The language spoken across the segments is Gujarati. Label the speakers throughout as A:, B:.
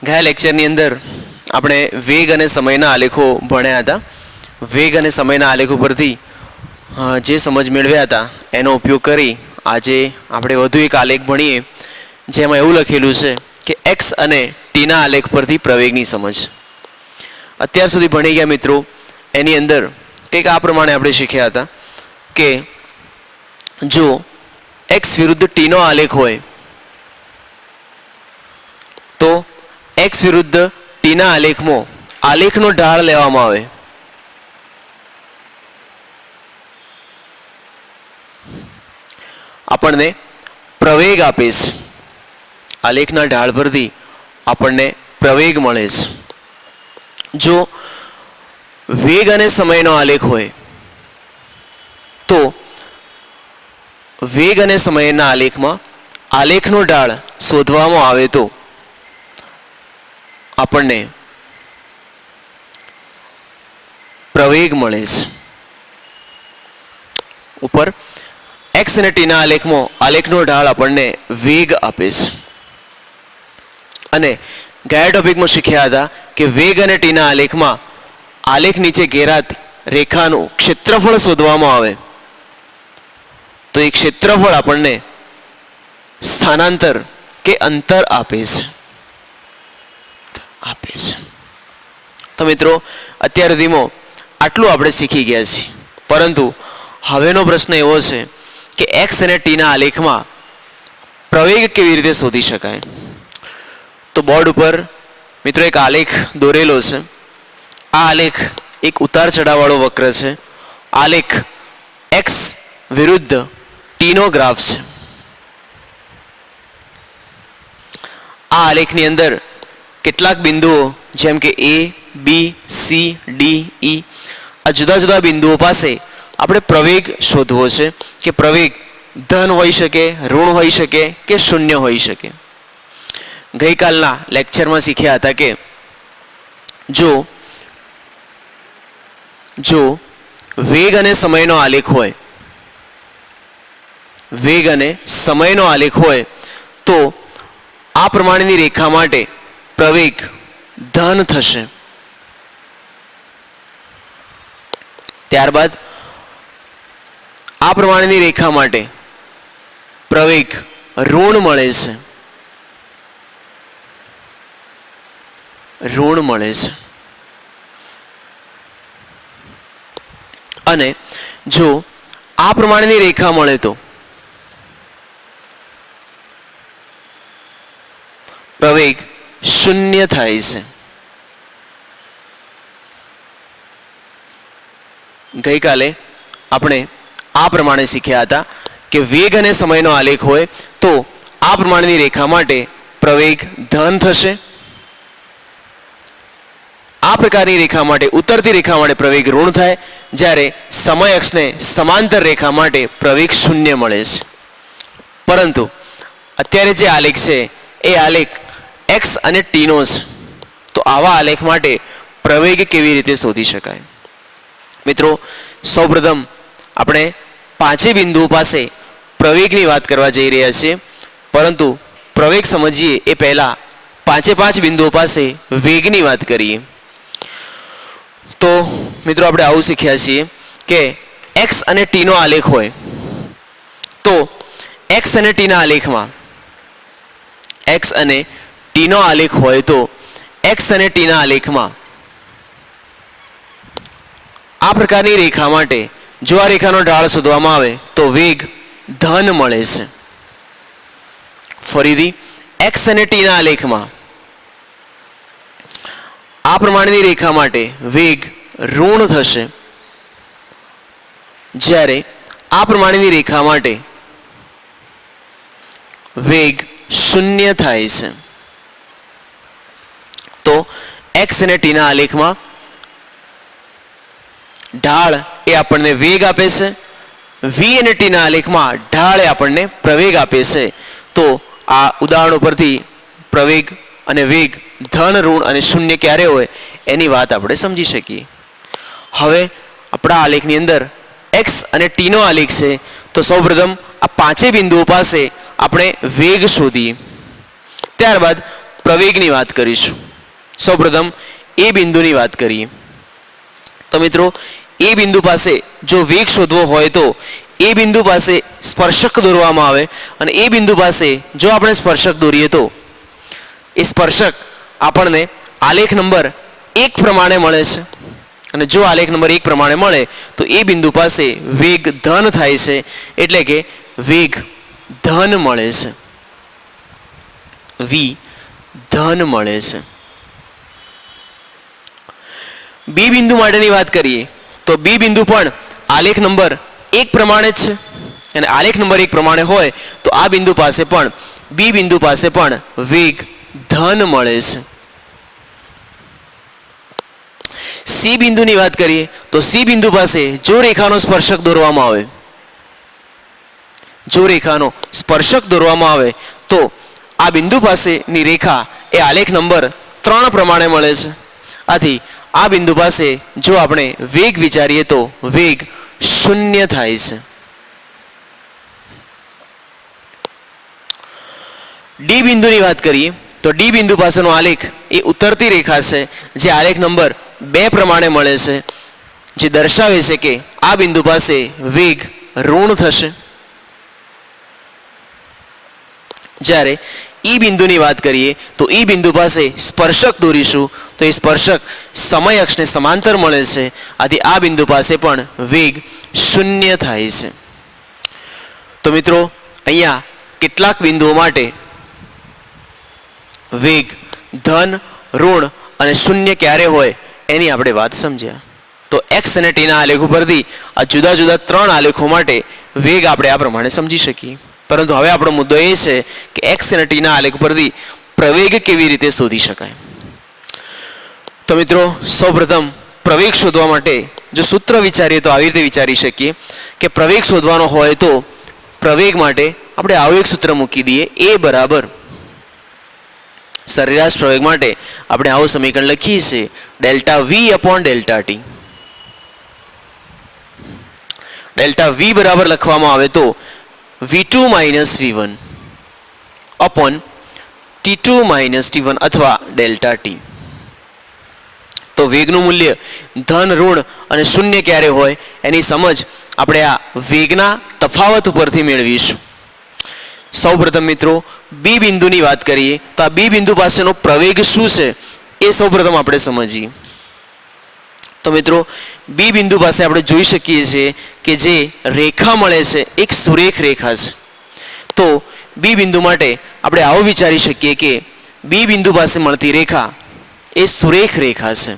A: ગયા લેક્ચરની અંદર આપણે વેગ અને સમયના આલેખો ભણ્યા હતા. વેગ અને સમયના આલેખો પરથી જે સમજ મેળવ્યા હતા એનો ઉપયોગ કરી આજે આપણે વધુ એક આલેખ ભણીએ, જેમાં એવું લખેલું છે કે એક્સ અને ટીના આલેખ પરથી પ્રવેગની સમજ. અત્યાર સુધી ભણી ગયા મિત્રો, એની અંદર કંઈક આ પ્રમાણે આપણે શીખ્યા હતા કે જો એક્સ વિરુદ્ધ ટીનો આલેખ હોય તો એક્સ વિરુદ્ધ ટીના આલેખમાં આલેખનો ઢાળ લેવામાં આવે. આપણને પ્રવેગ આપે છે. આલેખના ઢાળ પરથી આપણને પ્રવેગ મળે છે. જો વેગ અને સમયનો આલેખ હોય તો વેગ અને સમયના આલેખમાં આલેખનો ઢાળ શોધવામાં આવે તો આપણને પ્રવેગ મળે છે. ઉપર એક્સ અને ટીના આલેખમાં આલેખનો ઢાળ આપણને વેગ આપે છે. અને ગયા ટોપિકમાં શીખ્યા હતા કે વેગ અને ટીના આલેખમાં આલેખ નીચે ઘેરાતી રેખાનું ક્ષેત્રફળ શોધવામાં આવે તો એ ક્ષેત્રફળ આપણને સ્થાનાંતર કે અંતર આપે છે. તો મિત્રો અત્યાર સુધીમાં આટલું આપણે શીખી ગયા છીએ, પરંતુ હવેનો પ્રશ્ન એવો છે કે એક્સ અને ટીના આલેખમાં પ્રવેગ કેવી રીતે શોધી શકાય. તો બોર્ડ ઉપર મિત્રો એક આલેખ દોરેલો છે. આ આલેખ એક ઉતાર ચઢાવવાળો વક્ર છે. આલેખ એક્સ વિરુદ્ધ ટીનો ગ્રાફ છે. આ આલેખની અંદર કેટલાક બિંદુઓ જેમ કે એ, બી, સી, ડી, ઈ આ જુદા જુદા બિંદુઓ પાસે આપણે પ્રવેગ શોધવો છે કે પ્રવેગ ધન હોઈ શકે, ઋણ હોઈ શકે કે શૂન્ય હોઈ શકે. ગઈકાલના લેક્ચરમાં શીખ્યા હતા કે જો વેગ અને સમયનો આલેખ હોય, વેગ અને સમયનો આલેખ હોય તો આ પ્રમાણેની રેખા માટે પ્રવેગ ધન થશે. ત્યારબાદ આ પ્રમાણેની રેખા માટે પ્રવેગ ઋણ મળે છે. ઋણ મળે છે. અને જો આ પ્રમાણેની રેખા મળે તો પ્રવેગ શૂન્ય થાય છે. ગઈકાલે આપણે આ પ્રમાણે શીખ્યા હતા કે વેગ અને સમયનો આલેખ હોય તો આ પ્રમાણેની રેખા માટે પ્રવેગ ધન થશે. આ પ્રકારની રેખા માટે, ઉતરતી રેખા માટે પ્રવેગ ઋણ થાય, જ્યારે સમય અક્ષને સમાંતર રેખા માટે પ્રવેગ શૂન્ય મળે છે. પરંતુ અત્યારે જે આલેખ છે એ આલેખ એક્સ અને ટીનો છે. તો આવા આલેખ માટે પ્રવેગ કેવી રીતે શોધી શકાય? મિત્રો સૌપ્રથમ આપણે પાંચે બિંદુઓ પાસે પ્રવેગની વાત કરવા જઈ રહ્યા છીએ, પરંતુ પ્રવેગ સમજીએ એ પહેલા પાંચે પાંચ બિંદુઓ પાસે વેગની વાત કરીએ. તો મિત્રો આપણે આવું શીખ્યા છીએ કે એક્સ અને ટીનો આલેખ હોય તો એક્સ અને ટીના આલેખમાં એક્સ અને ટીનો આલેખ હોય તો એક્સ અને ટીના આલેખમાં આ પ્રકારની રેખા માટે જો આ રેખાનો ઢાળ શોધવામાં આવે તો વેગ ધન મળે છે. ફરીથી એક્સ અને ટીના આલેખમાં આ પ્રમાણેની રેખા માટે વેગ ઋણ થશે, જ્યારે આ પ્રમાણેની રેખા માટે વેગ શૂન્ય થાય છે. તો એક્સ અને ટીના આલેખમાં ઢાળ એ આપણને વેગ આપે છે, વી અને ટીના આલેખમાં ઢાળ એ આપણને પ્રવેગ આપે છે. તો આ ઉદાહરણો પરથી પ્રવેગ અને વેગ ધન, ઋણ અને શૂન્ય ક્યારે હોય એની વાત આપણે સમજી શકીએ. હવે આપણા આલેખની અંદર એક્સ અને ટીનો આલેખ છે, તો સૌપ્રથમ આ પાંચે બિંદુઓ પાસે આપણે વેગ શોધીએ. ત્યારબાદ પ્રવેગની વાત કરીશું. સૌપ્રથમ એ બિંદુની વાત કરીએ. તો મિત્રો એ બિંદુ પાસે જો વેગ શોધવો હોય તો એ બિંદુ પાસે સ્પર્શક દોરવામાં આવે અને એ બિંદુ પાસે જો આપણે સ્પર્શક દોરીએ તો એ સ્પર્શક આપણને આલેખ નંબર 1 પ્રમાણે મળે છે અને જો આલેખ નંબર 1 પ્રમાણે મળે તો એ બિંદુ પાસે વેગ ધન થાય છે, એટલે કે વેગ ધન મળે છે, વી ધન મળે છે. બી બિંદુ માટેની વાત કરીએ તો બી બિંદુ પણ આલેખ નંબર 1 પ્રમાણે જ છે અને આલેખ નંબર 1 પ્રમાણે હોય તો આ બિંદુ પાસે પણ બી બિંદુ પાસે પણ વેગ ધન મળે છે. સી બિંદુની વાત કરીએ તો સી બિંદુ પાસે જો રેખાનો સ્પર્શક દોરવામાં આવે, જો રેખાનો સ્પર્શક દોરવામાં આવે તો આ બિંદુ પાસેની રેખા એ આલેખ નંબર 3 પ્રમાણે મળે છે. આથી આ બિંદુ પાસે જો આપણે વેગ વિચારીએ તો વેગ 0 થાય છે. ડી બિંદુની વાત કરીએ તો ડી બિંદુ પાસેનો આલેખ એ ઉતરતી રેખા છે જે આલેખ નંબર 2 પ્રમાણે મળે છે, જે દર્શાવે છે કે આ બિંદુ પાસે વેગ ઋણ થશે. જ્યારે ઈ બિંદુની વાત કરીએ તો ઈ બિંદુ પાસે સ્પર્શક દોરીશું તો એ સ્પર્શક સમય અક્ષને સમાંતર મળે છે. આથી આ બિંદુ પાસે પણ વેગ 0 થાય છે. તો મિત્રો અહીંયા કેટલાક બિંદુઓ માટે વેગ ધન, ઋણ અને 0 ક્યારે હોય એની આપણે વાત સમજ્યા. તો એક્સ અને ટીના આલેખ ઉપરથી આ જુદા જુદા 3 આલેખો માટે વેગ આપણે આ પ્રમાણે સમજી શકીએ. પરંતુ હવે આપણો મુદ્દો એ છે કે એક્સ અને ટીના આલેખ પરથી પ્રવેગ કેવી રીતે શોધી શકાય. તો મિત્રો સૌપ્રથમ પ્રવેગ શોધવા માટે જો સૂત્ર વિચારીએ તો આવી રીતે વિચારી શકીએ કે પ્રવેગ શોધવાનો હોય તો પ્રવેગ માટે આપણે આવું એક સૂત્ર મૂકી દઈએ, એ બરાબર સરેરાશ પ્રવેગ માટે આપણે આવું સમીકરણ લખીએ છીએ delta v upon delta t. Delta v બરાબર લખવામાં આવે તો V2 minus V1 upon T2 minus T1 અથવા ડેલ્ટા ટી. તો વેગનું મૂલ્ય ધન, ઋણ અને 0 ક્યારે હોય એની સમજ આપણે આ વેગના તફાવત ઉપરથી મેળવીશું. સૌપ્રથમ મિત્રો બી બિંદુની વાત કરીએ તો આ બી બિંદુ પાસેનો પ્રવેગ શું છે એ સૌપ્રથમ આપણે સમજીએ. તો મિત્રો બી બિંદુ પાસે આપણે જોઈ શકીએ છીએ કે જે રેખા મળે છે એક સુરેખ રેખા છે. તો બી બિંદુ માટે આપણે આવું વિચારી શકીએ કે બી બિંદુ પાસે મળતી રેખા એ સુરેખ રેખા છે,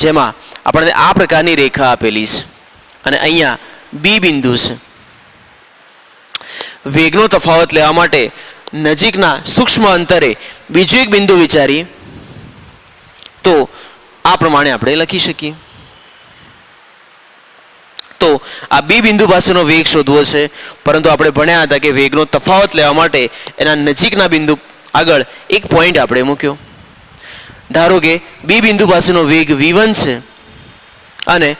A: જેમાં આપણને આ પ્રકારની રેખા આપેલી છે અને અહીંયા બી બિંદુ છે. વેગનો તફાવત લેવા માટે નજીકના સૂક્ષ્મ અંતરે બીજું એક બિંદુ વિચારીએ તો આ પ્રમાણે આપણે લખી શકીએ. તો આ બી બિંદુ પાસેનો વેગ શોધવો છે, પરંતુ આપણે ભણ્યા હતા કે વેગનો તફાવત લેવા માટે એના નજીકના બિંદુ આગળ એક પોઈન્ટ આપણે મૂક્યો. ધારો કે બી બિંદુ પાસેનો વેગ V1 છે અને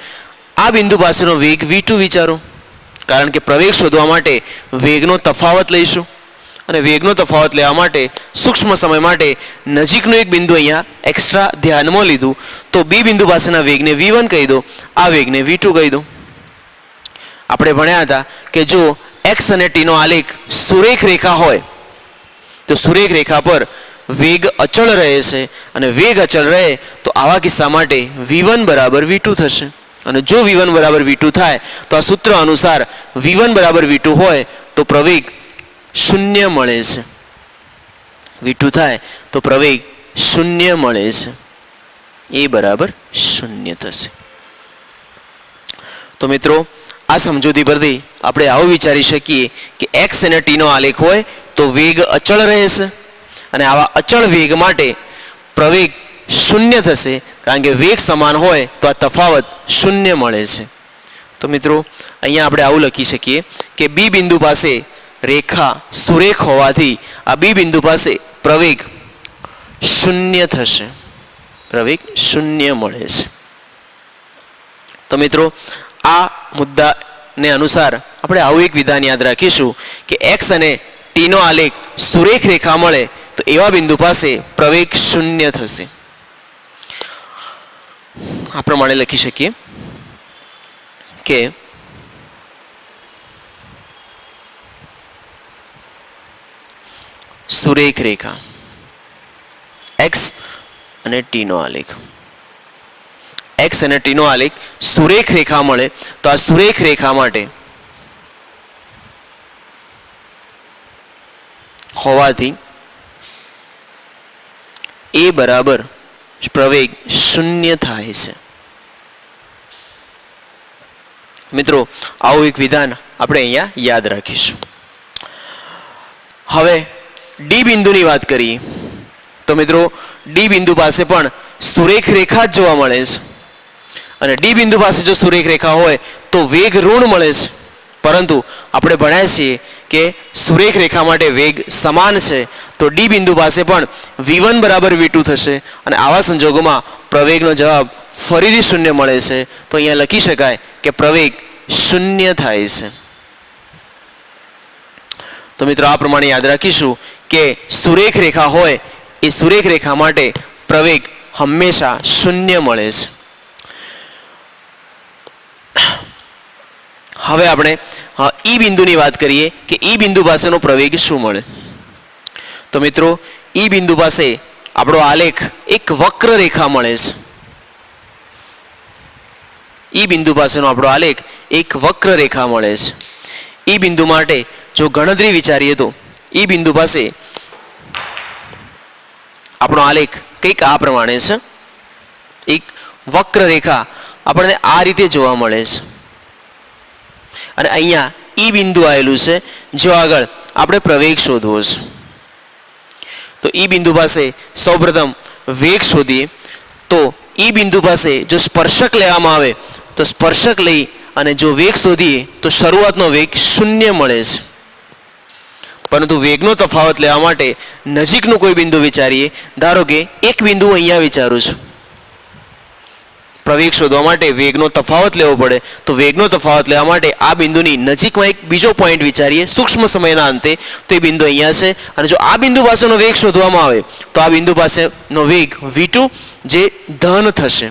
A: આ બિંદુ પાસેનો વેગ V2 વિચારો, કારણ કે પ્રવેગ શોધવા માટે વેગનો તફાવત લઈશું અને વેગનો તફાવત લેવા માટે સૂક્ષ્મ સમય માટે નજીકનું એક બિંદુ અહીંયા એક્સ્ટ્રા ધ્યાનમાં લીધું. તો બી બિંદુ પાસેના વેગને V1 કહી દો, આ વેગને V2 કહી દો. આપણે ભણ્યા હતા કે જો એક્સ અને ટીનો આલેખ સુરેખ રેખા હોય તો સુરેખ રેખા પર વેગ અચળ રહે છે અને વેગ અચળ રહે તો આવા કિસ્સા માટે V1 બરાબર V2 થશે. અને જો V1 બરાબર V2 થાય તો આ સૂત્ર અનુસાર V1 બરાબર V2 હોય તો પ્રવેગ 0 મળે છે. V2 થાય તો પ્રવેગ 0 મળે છે, એ બરાબર 0 થશે. તો મિત્રો આ સમજૂતી પરથી આપણે આવું વિચારી શકીએ કે એક્સ અને ટીનો આલેખ હોય તો વેગ અચળ રહે છે અને આવા અચળ વેગ માટે પ્રવેગ 0 થશે, કારણ કે વેગ સમાન હોય તો આ તફાવત 0 મળે છે. તો મિત્રો અહીંયા આપણે આવું લખી શકીએ કે બી બિંદુ પાસે રેખા સુરેખ હોવાથી આ બી બિંદુ પાસે પ્રવેગ 0 થશે, પ્રવેગ 0 મળે છે. તો મિત્રો આ મુદ્દાને અનુસાર આપણે આવું એક વિધાન યાદ રાખીશું કે એક્સ અને ટીનો આલેખ સુરેખ રેખા મળે તો એવા બિંદુ પાસે પ્રવેગ શૂન્ય થશે. આ પ્રમાણે લખી શકીએ કે સુરેખ રેખા એક્સ અને ટીનો આલેખ, એક્સ અને ટીનો આલેખ સુરેખ રેખા મળે તો આ સુરેખ રેખા માટે હોવાથી એ બરાબર પ્રવેગ શૂન્ય થાય છે. મિત્રો આવું એક વિધાન આપણે અહીંયા યાદ રાખીશું. હવે ડી બિંદુની વાત કરીએ તો મિત્રો ડી બિંદુ પાસે પણ સુરેખ રેખા જ જોવા મળે છે અને ડી બિંદુ પાસે જો સુરેખ રેખા હોય તો વેગ ઋણ મળે છે, પરંતુ આપણે ભણ્યા છીએ કે સુરેખ રેખા માટે વેગ સમાન છે તો ડી બિંદુ પાસે પણ v1 બરાબર v2 થશે અને આવા સંજોગોમાં પ્રવેગનો જવાબ ફરીથી શૂન્ય મળે છે. તો અહીંયા લખી શકાય કે પ્રવેગ શૂન્ય થાય છે. તો મિત્રો આ પ્રમાણે યાદ રાખીશું કે સુરેખ રેખા હોય એ સુરેખ રેખા માટે પ્રવેગ હંમેશા શૂન્ય મળે છે. હવે આપણે ઈ બિંદુની વાત કરીએ કે ઈ બિંદુ પાસેનો પ્રવેગ શું મળે. તો મિત્રો ઈ બિંદુ પાસે આપણો આલેખ એક વક્ર રેખા મળે છે. ઈ બિંદુ પાસેનો આપણો આલેખ એક વક્ર રેખા મળે છે. ઈ બિંદુ માટે જો ગણતરી વિચારીએ તો ઈ બિંદુ પાસે આપણો આલેખ કંઈક આ પ્રમાણે છે. એક વક્ર રેખા આપણને આ રીતે જોવા મળે છે અને અહીંયા ઈ બિંદુ આવેલું છે જો આગળ આપણે પ્રવેગ શોધવો છે. તો ઈ બિંદુ પાસે સૌપ્રથમ વેગ શોધીએ તો ઈ બિંદુ પાસે જો સ્પર્શક લેવામાં આવે તો સ્પર્શક લઈ અને જો વેગ શોધીએ તો શરૂઆતનો વેગ શૂન્ય મળે છે, પરંતુ વેગનો તફાવત લેવા માટે નજીકનું કોઈ બિંદુ વિચારીએ. ધારો કે એક બિંદુ અહીંયા વિચારું છું, પ્રવેગ શોધવા માટે વેગનો તફાવત લેવો પડે તો વેગનો તફાવત લેવા માટે આ બિંદુની નજીકમાં એક બીજો પોઈન્ટ વિચારીએ સૂક્ષ્મ સમયના અંતે, તો એ બિંદુ અહીંયા છે અને જો આ બિંદુ પાસેનો વેગ શોધવામાં આવે તો આ બિંદુ પાસેનો વેગ v2 જે ધન થશે,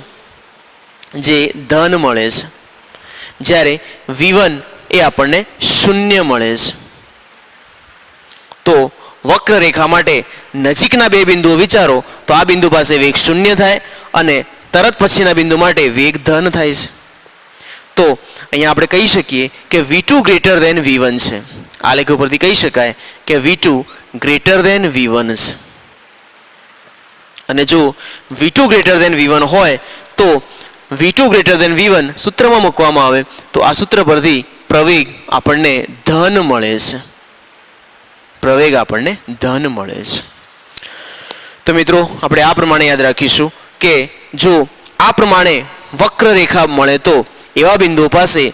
A: જે ધન મળે છે, જ્યારે v1 એ આપણને શૂન્ય મળે છે. તો વક્ર રેખા માટે નજીકના બે બિંદુઓ વિચારો તો આ બિંદુ પાસે વેગ શૂન્ય થાય અને તરત પછીના બિંદુ માટે વેગ ધન થાય છે. તો અહીંયા આપણે કહી શકીએ કે v2 ગ્રેટર ધેન v1 છે. આલેખ ઉપરથી કહી શકાય કે v2 ગ્રેટર ધેન v1 છે અને જો v2 ગ્રેટર ધેન v1 હોય તો v2 ગ્રેટર ધેન v1 સૂત્રમાં મૂકવામાં આવે તો આ સૂત્ર પરથી પ્રવેગ આપણને ધન મળે છે. પ્રવેગ આપણને ધન મળે છે. તો મિત્રો આપણે આ પ્રમાણે યાદ રાખીશું કે જો આ પ્રમાણે વક્ર રેખા મળે તો એવા બિંદુ પાસે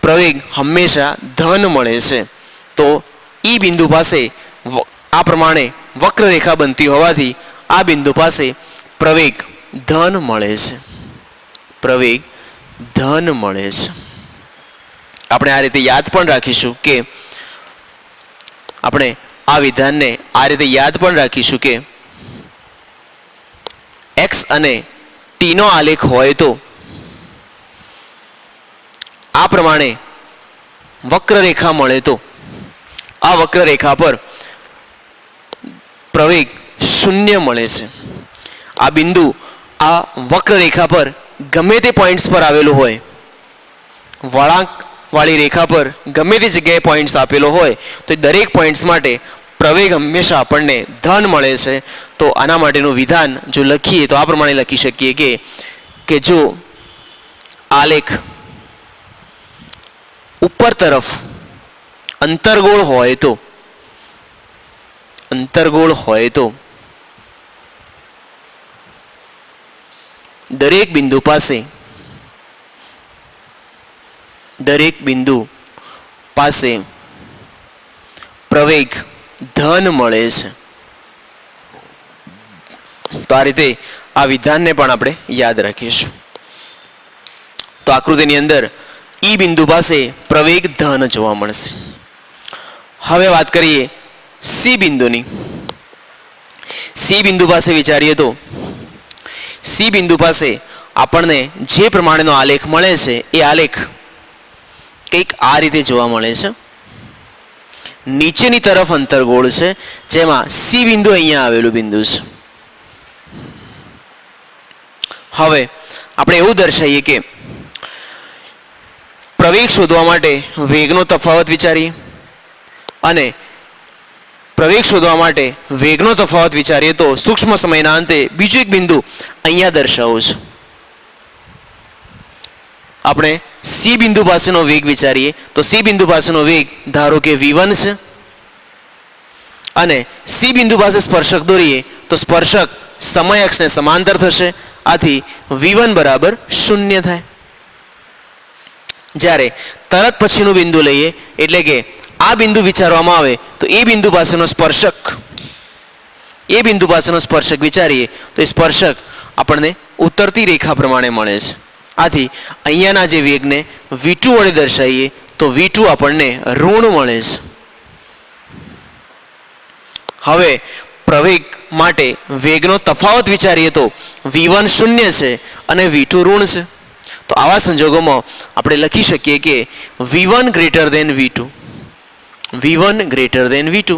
A: પ્રવેગ હંમેશા ધન મળે છે. તો ઈ બિંદુ પાસે આ પ્રમાણે વક્ર રેખા બનતી હોવાથી આ બિંદુ પાસે પ્રવેગ ધન મળે છે. પ્રવેગ ધન મળે છે. આપણે આ રીતે યાદ પણ રાખીશું કે આપણે આ વિધાનને આ રીતે યાદ પણ રાખીશું કે x અને t નો આલેખ હોય તો આ પ્રમાણે વક્ર રેખા મળે તો આ વક્ર રેખા પર પ્રવેગ શૂન્ય મળે છે. આ બિંદુ આ વક્ર રેખા પર ગમે તે પોઈન્ટ્સ પર આવેલું હોય, વળાંક વાળી રેખા પર ગમે તે જગ્યાએ પોઈન્ટ્સ આપેલો હોય તો દરેક પોઈન્ટ્સ માટે પ્રવેગ હંમેશા આપણને ધન મળે છે. તો આના માટેનું વિધાન જો લખીએ તો આ પ્રમાણે લખી શકીએ કે જો આલેખ ઉપર તરફ અંતર્ગોળ હોય તો દરેક બિંદુ પાસે પ્રવેગ ધન મળે છે. તો આ રીતે આ વિધાનને પણ આપણે યાદ રાખીશું. તો આકૃતિની અંદર ઈ બિંદુ પાસે પ્રવેગ ધન જોવા મળશે. હવે વાત કરીએ સી બિંદુની. સી બિંદુ પાસે વિચારીએ તો સી બિંદુ પાસે આપણને જે પ્રમાણેનો આલેખ મળે છે એ આલેખ કંઈક આ રીતે જોવા મળે છે. નીચેની તરફ અંતર્ગોળ છે, જેમાં સી બિંદુ અહીંયા આવેલું બિંદુ છે. હવે આપણે એવું દર્શાવીએ કે પ્રવેગ શોધવા માટે વેગનો તફાવત વિચારીએ અને પ્રવેગ શોધવા માટે વેગનો તફાવત વિચારીએ તો સૂક્ષ્મ સમયના અંતે બીજું એક બિંદુ અહીંયા દર્શાવું છે. આપણે સી બિંદુ પાસેનો વેગ વિચારીએ તો સી બિંદુ પાસેનો વેગ ધારો કે v1 છે અને સી બિંદુ પાસે સ્પર્શક દોરીએ તો સ્પર્શક સમય અક્ષને સમાંતર થશે. આથી v1 બરાબર 0 થાય. જ્યારે તરત પછીનું બિંદુ લઈએ એટલે કે આ બિંદુ વિચારવામાં આવે તો એ બિંદુ પાસેનો સ્પર્શક વિચારીએ તો એ સ્પર્શક આપણને ઉતરતી રેખા પ્રમાણે મળે છે. આથી અહીંયાના જે વેગને v2 વડે દર્શાવીએ તો v2 આપણને ઋણ મળે છે. હવે પ્રવેગ માટે વેગનો તફાવત વિચારીએ તો v1 0 છે અને v2 ઋણ છે. તો આવા સંજોગોમાં આપણે લખી શકીએ કે v1 greater than v2, v1 greater than v2,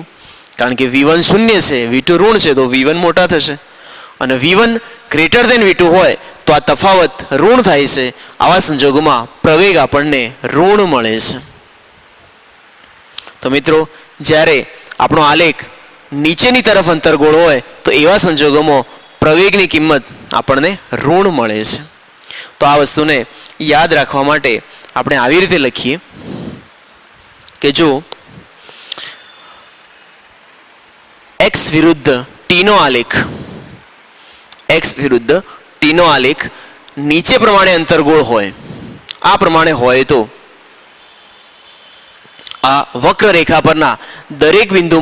A: કારણ કે v1 0 છે, v2 ઋણ છે તો v1 મોટા થશે અને v1 ગ્રેટર દેન v2 હોય તો આ તફાવત ઋણ થાય છે. આવા સંજોગોમાં પ્રવેગ આપણને ઋણ મળે છે. તો મિત્રો, જ્યારે આપણો આલેખ નીચેની તરફ અંતર્ગોળ હોય તો એવા સંજોગોમાં પ્રવેગની કિંમત આપણને ઋણ મળે છે. તો આ વસ્તુને યાદ રાખવા માટે આપણે આવી રીતે લખીએ કે જો x વિરુદ્ધ t નો આલેખ નીચે પ્રમાણે અંતર્ગોળ હોય, આ પ્રમાણે હોય તો આ વક્રરેખા પરના દરેક બિંદુ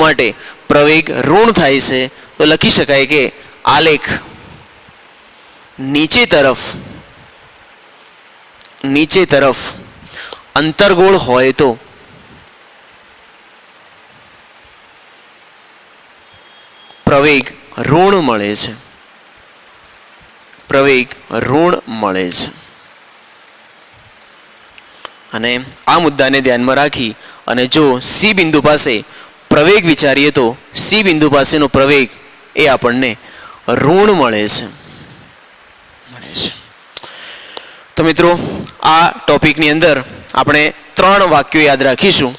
A: માટે પ્રવેગ ઋણ થાય છે. તો લખી શકાય કે આલેખ નીચે તરફ અંતર્ગોળ હોય તો પ્રવેગ ઋણ મળે છે. અને આ મુદ્દાને ધ્યાનમાં રાખી અને જો સી બિંદુ પાસે પ્રવેગ વિચારીએ તો સી બિંદુ પાસેનો પ્રવેગ એ આપણને ઋણ મળે છે. તો મિત્રો, આ ટોપિકની અંદર આપણે 3 વાક્યો યાદ રાખીશું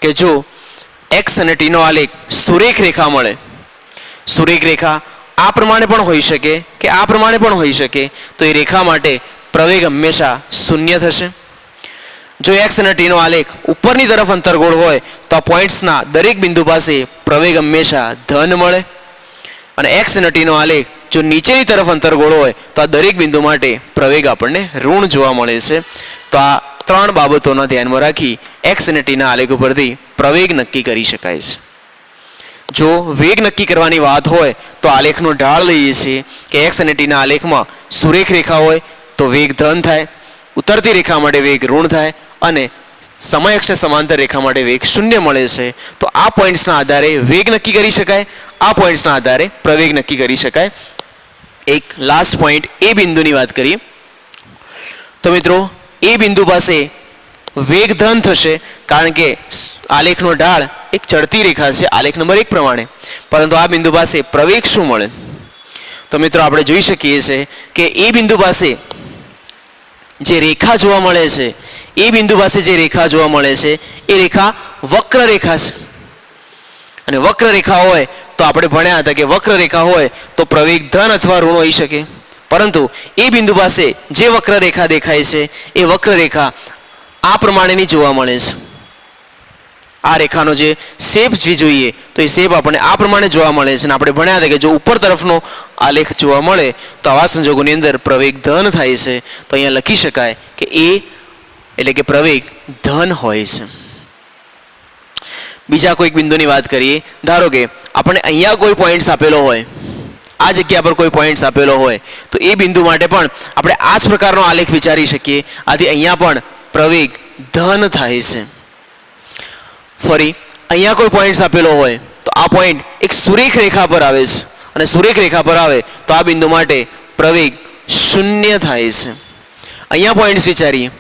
A: કે જો x અને t નો આલેખ સુરેખ રેખા મળે, સુરેખ રેખા આ પ્રમાણે પણ હોઈ શકે કે આ પ્રમાણે પણ હોઈ શકે, તો એ રેખા માટે પ્રવેગ હંમેશા 0 થશે. જો x અને t નો આલેખ ઉપરની તરફ અંતર્ગોળ હોય તો આ પોઈન્ટ્સના દરેક બિંદુ પાસે પ્રવેગ હંમેશા ધન મળે અને x અને t નો આલેખ જો નીચેની તરફ અંતર્ગોળ હોય તો આ દરેક બિંદુ માટે પ્રવેગ આપણને ઋણ જોવા મળે છે. તો આ 3 બાબતોના ધ્યાનમાં રાખી x અને t ના આલેખ ઉપરથી પ્રવેગ નક્કી કરી શકાય છે. જો વેગ નક્કી કરવાની વાત હોય તો આલેખનો ઢાળ લઈએ છીએ કે x અને t ના આલેખમાં સુરેખ રેખા હોય તો વેગ ધન થાય, ઉતરતી રેખા માટે વેગ ઋણ થાય અને સમય અક્ષ સમાંતર રેખા માટે વેગ 0 મળે છે. તો આ પોઈન્ટ્સના આધારે વેગ નક્કી કરી શકાય, આ પોઈન્ટ્સના આધારે પ્રવેગ નક્કી કરી શકાય. એક લાસ્ટ પોઈન્ટ એ બિંદુની વાત કરીએ તો મિત્રો, એ બિંદુ પાસે વેગ ધન થશે કારણ કે આલેખનો ઢાળ એક ચડતી રેખા છે આલેખ નંબર 1 પ્રમાણે, પરંતુ આ બિંદુ પાસે પ્રવેગ શું મળે? તો મિત્રો, આપણે જોઈ શકીએ છીએ કે એ બિંદુ પાસે જે રેખા જોવા મળે છે એ રેખા વક્ર રેખા છે. અને વક્ર રેખા હોય તો આપણે ભણ્યા હતા કે વક્ર રેખા હોય તો પ્રવેગ ધન અથવા ઋણ હોઈ શકે, પરંતુ એ બિંદુ પાસે જે વક્ર રેખા દેખાય છે એ વક્ર રેખા આ પ્રમાણેની જોવા મળે છે. આ રેખાનો જે શેપ જોઈએ તો એ શેપ આપણને આ પ્રમાણે જોવા મળે છે. અને આપણે ભણ્યા હતા કે જો ઉપર તરફનો આલેખ જોવા મળે તો આવા સંજોગોની અંદર પ્રવેગ ધન થાય છે. તો અહીંયા લખી શકાય કે એ એટલે કે પ્રવેગ ધન હોય છે. બીજા કોઈક બિંદુની વાત કરીએ, ધારો કે આપણે અહીંયા કોઈ પોઈન્ટ્સ આપેલો હોય, આ જગ્યા પર કોઈ પોઈન્ટ્સ આપેલો હોય તો એ બિંદુ માટે પણ આપણે આ જ પ્રકારનો આલેખ વિચારી શકીએ. આથી અહીંયા પણ પ્રવેગ ધન થાય છે. ફરી અહીંયા કોઈ પોઈન્ટ આપેલો હોય તો આ પોઈન્ટ એક સુરેખ રેખા પર આવે છે અને સુરેખ રેખા પર આવે તો આ બિંદુ માટે પ્રવેગ શૂન્ય થાય છે. અહીંયા પોઈન્ટ્સ વિચારીએ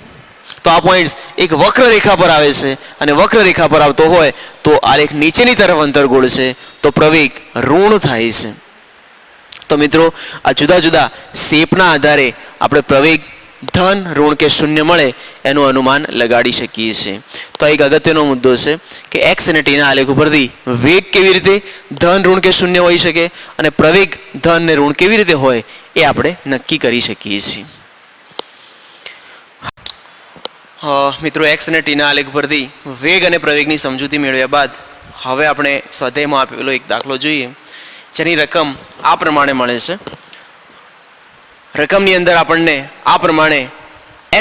A: તો આ પોઈન્ટ્સ એક વક્ર રેખા પર આવે છે અને વક્ર રેખા પર આવતો હોય તો આલેખ નીચેની તરફ અંતર્ગોળ છે તો પ્રવેગ ઋણ થાય છે. તો મિત્રો આ જુદા જુદા શેપના આધારે આપણે પ્રવેગ ધન ઋણ કે શૂન્ય મળે એનું અનુમાન લગાડી શકીએ છીએ. તો એક અગત્યનો મુદ્દો છે કે એક્સ અને ટીના આલેખ ઉપરથી વેગ કેવી રીતે ધન ઋણ કે શૂન્ય હોઈ શકે અને પ્રવેગ ધન ને ઋણ કેવી રીતે હોય એ આપણે નક્કી કરી શકીએ છીએ. મિત્રો એક્સ અને ટીના આલેખ પરથી વેગ અને પ્રવેગની સમજૂતી મેળવ્યા બાદ હવે આપણે સ્વાધ્યાયમાં આપેલો એક દાખલો જોઈએ જેની રકમ આ પ્રમાણે મળે છે. રકમની અંદર આપણને આ પ્રમાણે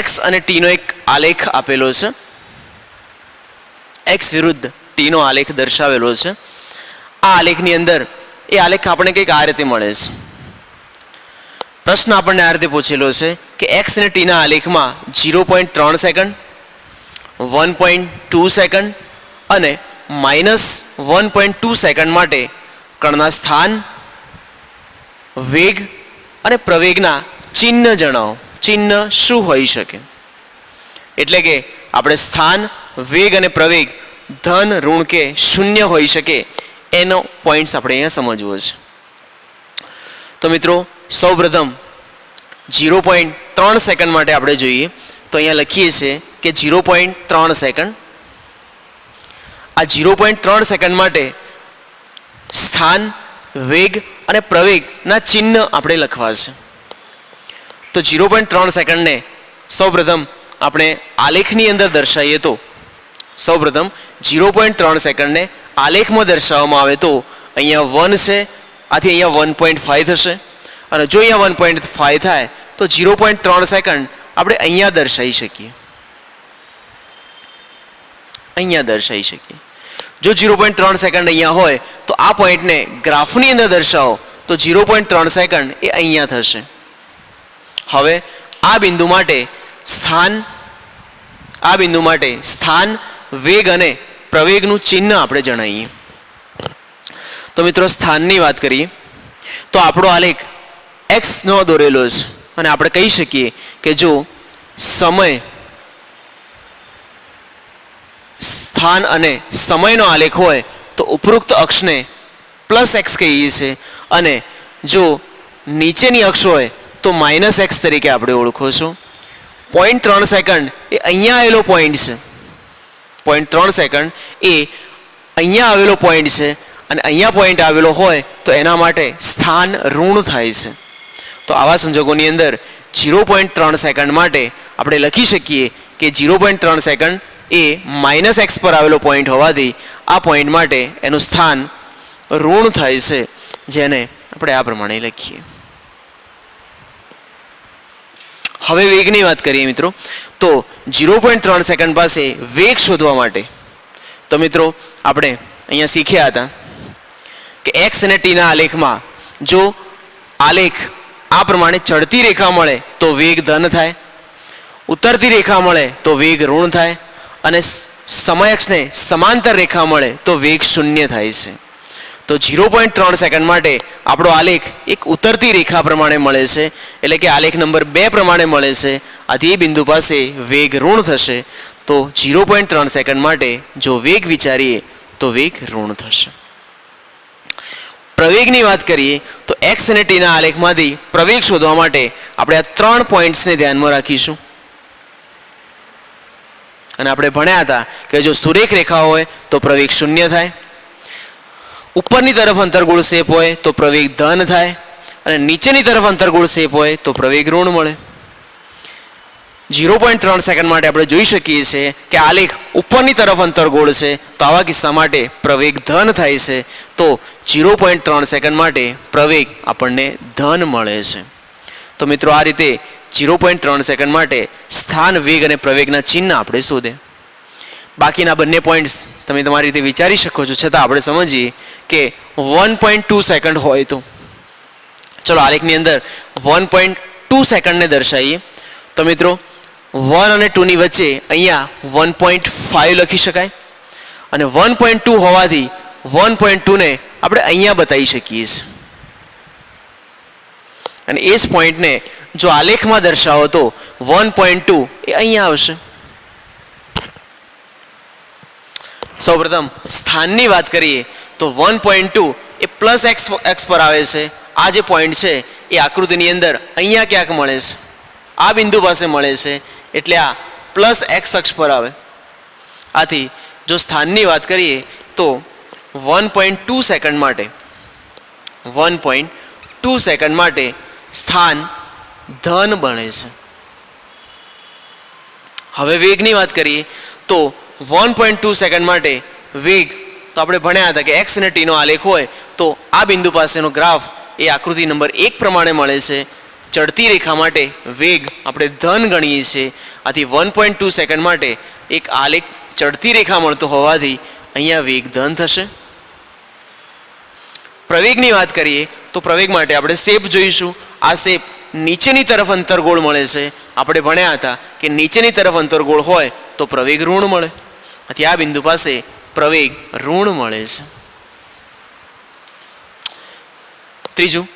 A: એક્સ અને ટીનો એક આલેખ આપેલો છે. એક્સ વિરુદ્ધ ટીનો આલેખ દર્શાવેલો છે. આ આલેખની અંદર એ આલેખ આપણને કંઈક આ રીતે મળે છે. પ્રશ્ન આપણને આ રીતે પૂછેલો છે કે એક્સ અને ટીના આલેખમાં 0.3 સેકન્ડ 1.2 સેકન્ડ અને -1.2 સેકન્ડ માટે કણના સ્થાન વેગ અને પ્રવેગના ચિહ્ન જણાવો. ચિહ્ન શું હોઈ શકે? એટલે કે આપણે સ્થાન વેગ અને પ્રવેગ ધન ઋણ કે શૂન્ય હોઈ શકે એનો પોઈન્ટ્સ આપણે અહીંયા સમજવો છે. તો મિત્રો સૌપ્રથમ 0.3 સેકન્ડ માટે આપણે જોઈએ તો અહીંયા લખીએ છીએ કે 0.3 સેકન્ડ. આ 0.3 સેકન્ડ માટે સ્થાન વેગ અને પ્રવેગના ચિહ્ન આપણે લખવા છે. તો 0.3 સેકન્ડને સૌપ્રથમ આપણે આલેખની અંદર દર્શાવીએ તો સૌપ્રથમ 0.3 સેકન્ડને આલેખમાં દર્શાવવામાં આવે તો અહીંયા 1 છે, આથી અહીંયા 1.5 થશે અને જો અહીંયા 1.5 થાય તો 0.3 સેકન્ડ આપણે અહીંયા દર્શાવી શકીએ. અહીંયા દર્શાવી શકીએ. જો 0.3 સેકન્ડ અહીંયા હોય તો આ પોઈન્ટને ગ્રાફની અંદર દર્શાવો તો 0.3 સેકન્ડ એ અહીંયા થશે. હવે આ બિંદુ માટે સ્થાન વેગ અને પ્રવેગનું ચિહ્ન આપણે જણાવીએ. તો મિત્રો સ્થાનની વાત કરીએ તો આપણો આલેખ x નો દોરેલો છે અને આપણે કહી શકીએ કે જો સમય સ્થાન અને સમયનો આલેખ હોય તો ઉપરોક્ત અક્ષને +x કહીએ છીએ અને જો નીચેની અક્ષ હોય તો -x તરીકે આપણે ઓળખો છો. 0.3 સેકન્ડ એ અહીંયા આવેલો પોઈન્ટ છે. 0.3 સેકન્ડ એ અહીંયા આવેલો પોઈન્ટ છે અને અહીંયા પોઈન્ટ આવેલો હોય તો એના માટે સ્થાન ઋણ થાય છે. તો આવા સંજોગોની અંદર 0.3 સેકન્ડ માટે આપણે લખી શકીએ કે 0.3 સેકન્ડ એ -x પર આવેલો પોઈન્ટ હોવાથી આ પોઈન્ટ માટે એનું સ્થાન ઋણ થાય છે, જેને આપણે આ પ્રમાણે લખીએ. હવે વેગની વાત કરીએ મિત્રો તો 0.3 સેકન્ડ પાસે વેગ શોધવા માટે તો મિત્રો આપણે અહીંયા શીખ્યા હતા કે એક્સ અને ટીના આલેખમાં જો આલેખ આ પ્રમાણે ચડતી રેખા મળે તો વેગ ધન થાય, ઉતરતી રેખા મળે તો વેગ ઋણ થાય અને સમય અક્ષને સમાંતર રેખા મળે તો વેગ શૂન્ય થાય છે. તો 0.3 સેકન્ડ માટે આપણો આલેખ એક ઉતરતી રેખા પ્રમાણે મળે છે, એટલે કે આલેખ નંબર 2 પ્રમાણે મળે છે. આથી એ બિંદુ પાસે વેગ ઋણ થશે. તો 0.3 સેકન્ડ માટે જો વેગ વિચારીએ તો વેગ ઋણ થશે. પ્રવેગની વાત કરીએ તો એક્સ અને ટીના આલેખમાંથી પ્રવેગ શોધવા માટે આપણે આ 3 પોઈન્ટ્સને ધ્યાનમાં રાખીશું. અને આપણે ભણ્યા હતા કે જો સુરેખ રેખા હોય તો પ્રવેગ શૂન્ય થાય, ઉપરની તરફ અંતર્ગોળ શેપ હોય તો પ્રવેગ ધન થાય અને નીચેની તરફ અંતર્ગોળ શેપ હોય તો પ્રવેગ ઋણ મળે. 0.3 સેકન્ડ માટે આપણે જોઈ શકીએ છીએ કે આલેખ ઉપરની તરફ અંતર્ગોળ છે તો આવા કિસ્સા માટે પ્રવેગ ધન થાય છે. તો 0.3 સેકન્ડ માટે પ્રવેગ આપણને ધન મળે છે. તો મિત્રો આ રીતે 0.3 સેકન્ડ માટે સ્થાન વેગ અને પ્રવેગના ચિહ્ન આપણે શોધે. બાકીના બંને પોઈન્ટ્સ તમે તમારી રીતે વિચારી શકો છો, છતાં આપણે સમજીએ કે 1.2 સેકન્ડ હોય તો ચલો આલેખની અંદર 1.2 સેકન્ડને દર્શાવીએ. તો મિત્રો 1 અને 2 ની વચ્ચે અહીંયા 1.5 લખી શકાય અને 1.2 હોવાથી 1.2 ને આપણે અહીંયા બતાવી શકીએ છીએ અને એ જ પોઈન્ટને જો આલેખમાં દર્શાવો તો 1.2 એ અહીંયા આવશે. સૌપ્રથમ સ્થાનની વાત કરીએ તો 1.2 એ પ્લસ એક્સ પર આવે છે. આ જે પોઈન્ટ છે એ આકૃતિની અંદર અહીંયા ક્યાંક મળે છે, આ બિંદુ પાસે મળે છે, એટલે આ પ્લસ એક્સ અક્ષ પર આવે. આથી જો સ્થાનની વાત કરીએ તો 1.2 સેકન્ડ માટે સ્થાન ધન બને છે. હવે વેગની વાત કરીએ તો 1.2 સેકન્ડ માટે વેગ તો આપણે ભણ્યા હતા કે એક્સ અને ટી નો આલેખ હોય તો આ બિંદુ પાસેનો ગ્રાફ એ આકૃતિ નંબર 1 પ્રમાણે મળે છે. ચડતી રેખા માટે વેગ આપણે ધન ગણીએ છીએ. આથી 1.2 સેકન્ડ માટે એક આલેખ ચડતી રેખા મળતો હોવાથી અહીંયા વેગ ધન થશે. પ્રવેગની વાત કરીએ તો પ્રવેગ માટે આપણે શેપ જોઈશું. આ શેપ નીચેની તરફ અંતરગોળ મળે છે. આપણે ભણ્યા હતા કે નીચેની તરફ અંતરગોળ હોય તો પ્રવેગ ઋણ મળે. આથી આ બિંદુ પાસે પ્રવેગ ઋણ મળે છે. ત્રીજું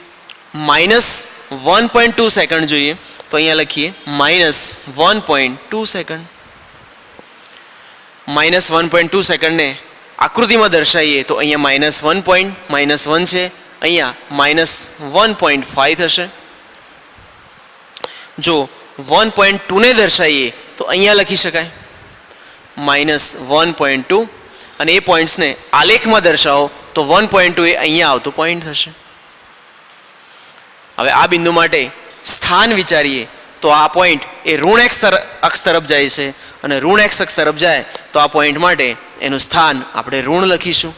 A: -1.2 સેકન્ડ જોઈએ તો અહીંયા લખીએ -1.2 સેકન્ડ. -1.2 સેકન્ડને આકૃતિમાં દર્શાવીએ તો અહીંયા -1 છે, અહીંયા -1.5 થશે. જો 1.2 ને દર્શાવીએ તો અહીંયા લખી શકાય -1.2 અને એ પોઈન્ટ્સને આલેખમાં દર્શાવો તો 1.2 એ અહીંયા આવતો પોઈન્ટ થશે. હવે આ બિંદુ માટે સ્થાન વિચારીએ તો આ પોઈન્ટ એ ઋણ એક્સ અક્ષ તરફ જાય છે અને ઋણ એક્સ અક્ષ તરફ જાય તો આ પોઈન્ટ માટે એનું સ્થાન આપણે ઋણ લખીશું.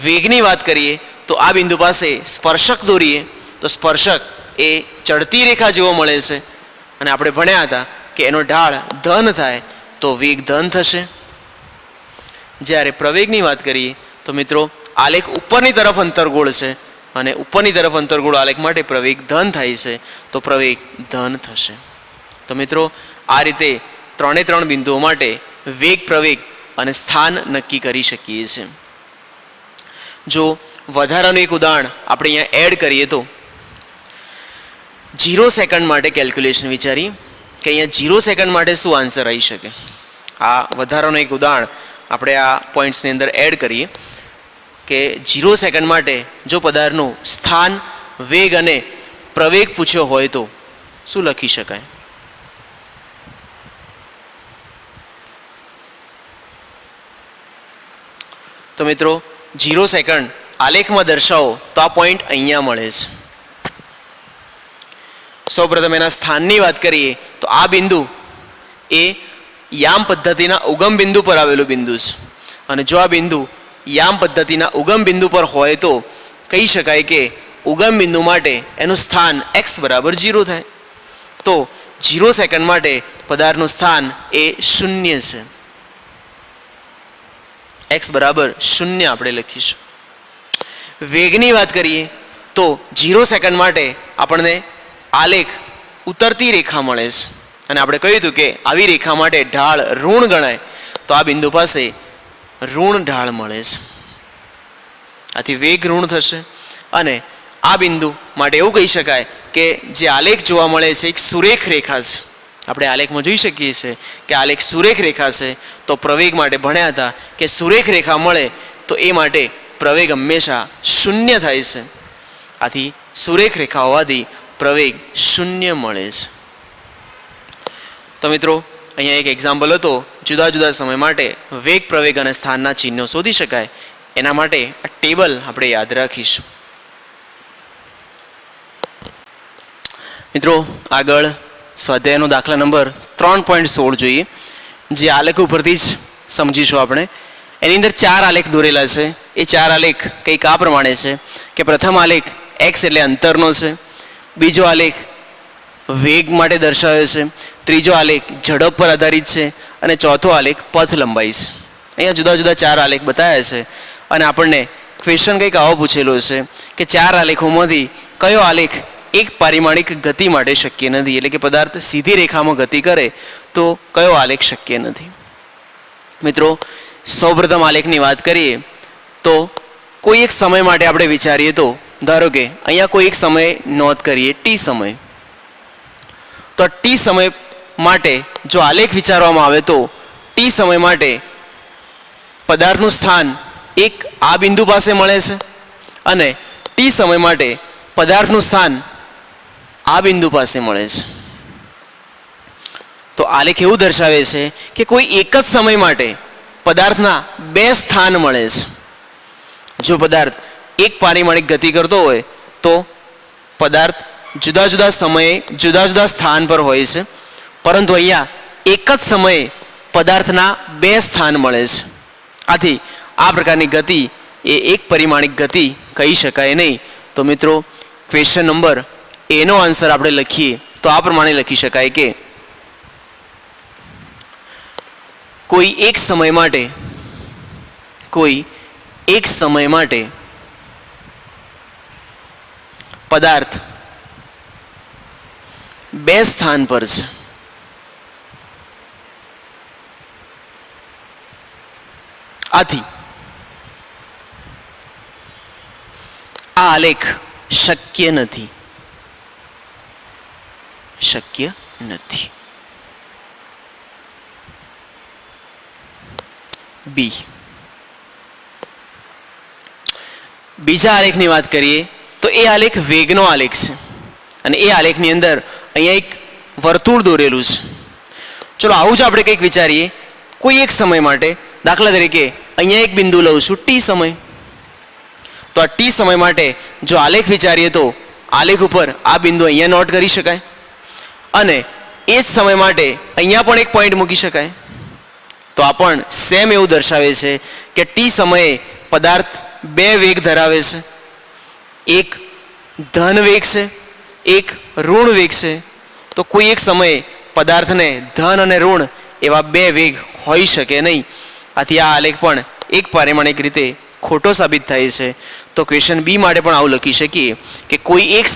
A: વેગની વાત કરીએ તો આ બિંદુ પાસે સ્પર્શક દોરીએ તો સ્પર્શક એ ચડતી રેખા જેવો મળે છે અને આપણે ભણ્યા હતા કે એનો ઢાળ ધન થાય તો વેગ ધન થશે. જ્યારે પ્રવેગની વાત કરીએ તો મિત્રો આલેખ ઉપરની તરફ અંતરગોળ છે અને ઉપરની તરફ અંતરગોળ આલેખ માટે પ્રવેગ ધન થાય છે તો પ્રવેગ ધન થશે. તો મિત્રો આ રીતે 3 બિંદુઓ માટે વેગ, પ્રવેગ અને સ્થાન નક્કી કરી શકીએ છીએ. જો વધારાનું એક ઉદાહરણ આપણે અહીંયા એડ કરીએ તો 0 સેકન્ડ માટે કેલ્ક્યુલેશન વિચારીએ કે અહીંયા 0 સેકન્ડ માટે શું આન્સર આવી શકે. આ વધારાનું એક ઉદાહરણ આપણે આ પોઈન્ટ્સની અંદર એડ કરીએ કે 0 સેકન્ડ માટે જો પદાર્થનું સ્થાન, વેગ અને પ્રવેગ પૂછ્યો હોય તો શું લખી શકાય. તો મિત્રો 0 સેકન્ડ આલેખમાં દર્શાવો તો આ પોઈન્ટ અહીંયા મળે છે. સૌપ્રથમ એના સ્થાનની વાત કરીએ તો આ બિંદુ એ યામ પદ્ધતિના ઉગમ બિંદુ પર આવેલું બિંદુ છે અને જો આ બિંદુ યામ પદ્ધતિના ઉગમ બિંદુ પર હોય તો કહી શકાય કે ઉગમ બિંદુ માટે એનું સ્થાન x બરાબર 0 થાય. તો 0 સેકન્ડ માટે પદાર્થનું સ્થાન એ 0 છે. x બરાબર 0 આપણે લખીશું. વેગની વાત કરીએ તો 0 સેકન્ડ માટે આપણને આલેખ ઉતરતી રેખા મળે છે અને આપણે કહ્યું હતું કે આવી રેખા માટે ઢાળ ઋણ ગણાય તો આ બિંદુ પાસે ઋણ ઢાળ મળે છે. આથી વેગ ઋણ થશે અને આ બિંદુ માટે એવું કહી શકાય કે જે આલેખ જોવા મળે છે એક સુરેખ રેખા છે. આપણે આલેખમાં જોઈ શકીએ છીએ કે આલેખ સુરેખ રેખા છે. તો પ્રવેગ માટે ભણ્યા હતા કે સુરેખ રેખા મળે તો એ માટે પ્રવેગ હંમેશા 0 થાય છે. આથી સુરેખ રેખા હોવાથી પ્રવેગ 0 મળે છે. તો મિત્રો અહીંયા એક એક્ઝામ્પલ હતો. જુદા જુદા સમય માટે વેગ, પ્રવેગ અને સ્થાનના ચિહ્નો શોધી શકાય એના માટે આ ટેબલ આપણે યાદ રાખીશું. મિત્રો આગળ સ્વાધ્યાયનો દાખલા નંબર 3.16 જોઈએ જે આલેખ ઉપરથી જ સમજીશું આપણે. એની અંદર 4 આલેખ દોરેલા છે. એ 4 આલેખ કંઈક આ પ્રમાણે છે કે પ્રથમ આલેખ x એટલે અંતરનો છે, બીજો આલેખ વેગ માટે દર્શાવ્યો છે, ત્રીજો આલેખ ઝડપ પર આધારિત છે અને ચોથો આલેખ પથ લંબાઈ છે. અહીંયા જુદા જુદા 4 આલેખ બતાવ્યા છે અને આપણને ક્વેશ્ચન કંઈક આવો પૂછેલો છે કે 4 આલેખોમાંથી કયો આલેખ એક પારિમાણિક ગતિ માટે શક્ય નથી. એટલે કે પદાર્થ સીધી રેખામાં ગતિ કરે તો કયો આલેખ શક્ય નથી? મિત્રો, સૌપ્રથમ આલેખની વાત કરીએ તો કોઈ એક સમય માટે આપણે વિચારીએ તો ધારો કે અહીંયા કોઈ એક સમય નોંધ કરીએ, ટી સમય. તો ટી સમય માટે જો આલેખ વિચારવામાં આવે તો ટી સમય માટે પદાર્થનું સ્થાન એક આ બિંદુ પાસે મળે છે અને ટી સમય માટે પદાર્થનું સ્થાન આ બિંદુ પાસે મળે છે. તો આલેખ એવું દર્શાવે છે કે કોઈ એક જ સમય માટે પદાર્થના બે સ્થાન મળે છે. જો પદાર્થ એક પારિમાણિક ગતિ કરતો હોય તો પદાર્થ જુદા જુદા સમયે જુદા જુદા સ્થાન પર હોય છે, પરંતુ અહીંયા એક જ સમયે પદાર્થના બે સ્થાન મળે છે. આથી આ પ્રકારની ગતિ એ એક પરિમાણિક ગતિ કહી શકાય નહીં. તો મિત્રો, ક્વેશ્ચન નંબર એનો આન્સર આપણે લખીએ તો આ પ્રમાણે લખી શકાય કે કોઈ એક સમય માટે પદાર્થ બે સ્થાન પર છે. આથી આ આલેખ શક્ય નથી. બી. બીજા આલેખની વાત કરીએ તો એ આલેખ વેગનો આલેખ છે અને એ આલેખની અંદર અહીંયા એક વર્તુળ દોરેલું છે. ચલો આવું જ આપણે કંઈક વિચારીએ. કોઈ એક સમય માટે, દાખલા તરીકે અહીંયા એક બિંદુ લઉં છું, ટી સમય. તો આ ટી સમય માટે જો આલેખ વિચારીએ તો આલેખ ઉપર આ બિંદુ અહીંયા નોટ કરી શકાય અને એ જ સમય માટે અહીંયા પણ એક પોઈન્ટ મૂકી શકાય. તો આ પણ સેમ એવું દર્શાવે છે કે ટી સમયે પદાર્થ બે વેગ ધરાવે છે. એક ધન વેગ છે, એક ઋણ વેગ છે. તો કોઈ એક સમયે પદાર્થને ધન અને ઋણ એવા બે વેગ હોઈ શકે નહીં. આથી આ આલેખ પણ એક પારિમાણિક રીતે ખોટો સાબિત થાય છે. તો ક્વેશ્ચન બી માટે પણ આવું લખી શકીએ કે કોઈ એક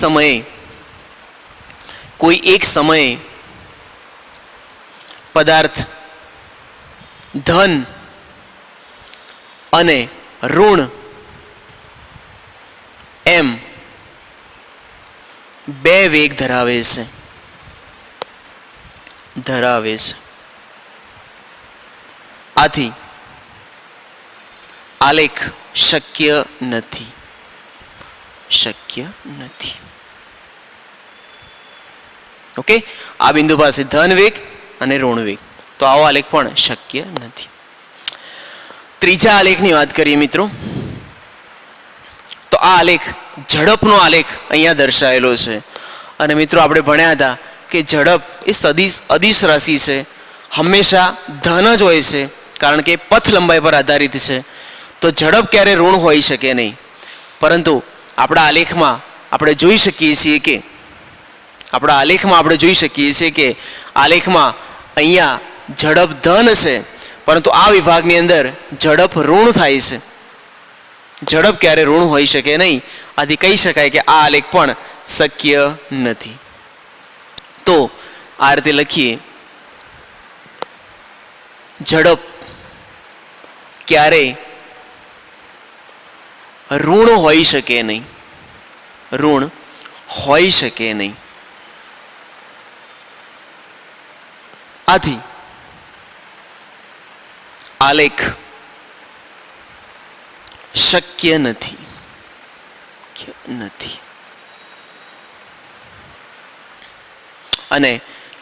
A: સમયે પદાર્થ ધન અને ઋણ એમ બે વેગ ધરાવે છે. આથી આલેખ શક્ય નથી. ઓકે, આ બિંદુ પાસે ધન વેગ અને ઋણ વેગ, તો આવો આલેખ પણ શક્ય નથી. ત્રીજા આલેખની વાત કરીએ મિત્રો, તો આ આલેખ ઝડપનો આલેખ અહીંયા દર્શાવેલો છે. અને મિત્રો, આપણે ભણ્યા હતા કે ઝડપ એ અદિશ રાશિ છે, હંમેશા ધન જ હોય છે, કારણ કે પથ લંબાઈ પર આધારિત છે. તો ઝડપ ક્યારે ઋણ હોઈ શકે નહીં. પરંતુ આપણા આલેખમાં આપણે જોઈ શકીએ છીએ કે આલેખમાં અહીંયા ઝડપ ધન છે, પરંતુ આ વિભાગની અંદર ઝડપ ઋણ થાય છે. ઝડપ ક્યારે ઋણ હોઈ શકે નહીં. આથી કહી શકાય કે આ આલેખ પણ શક્ય નથી. તો આ રીતે લખીએ, ઝડપ ક્યારે ઋણ હોઈ શકે નહીં. આથી આલેખ શક્ય નથી. અને